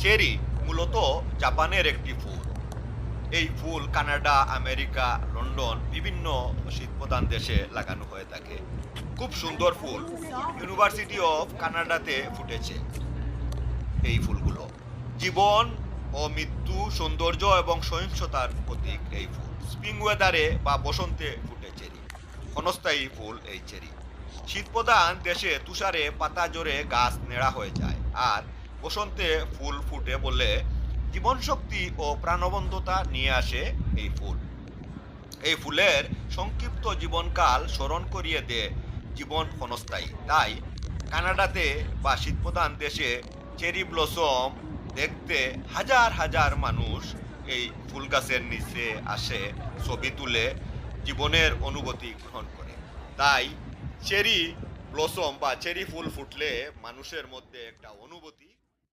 Cherry মূলত জাপানের একটি ফুল। এই ফুল কানাডা, আমেরিকা, লন্ডন বিভিন্ন শীতপ্রধান দেশে লাগানো হয়ে থাকে। খুব সুন্দর ফুল। ইউনিভার্সিটি অফ কানাডাতে ফুটেছে এই ফুলগুলো। জীবন ও মৃত্যু, সৌন্দর্য এবং সহিংসতার প্রতীক এই ফুল। স্প্রিং ওয়েদারে বা বসন্তে ফুটে চেরি। ক্ষণস্থায়ী ফুল এই চেরি। শীতপ্রধান দেশে তুষারে পাতা ঝরে গাছ নেড়া হয়ে যায়, আর বসন্তে ফুল ফুটে বলে জীবনশক্তি ও প্রাণবন্ততা নিয়ে আসে এই ফুল। এই ফুলের সংক্ষিপ্ত জীবনকাল স্মরণ করিয়ে দেয় জীবন ক্ষণস্থায়ী। তাই কানাডাতে বা শীতপ্রধান দেশে চেরি ব্লসম দেখতে হাজার হাজার মানুষ এই ফুল গাছের নিচে আসে, ছবি তুলে, জীবনের অনুভূতি গ্রহণ করে। তাই চেরি ব্লসম বা চেরি ফুল ফুটলে মানুষের মধ্যে একটা অনুভূতি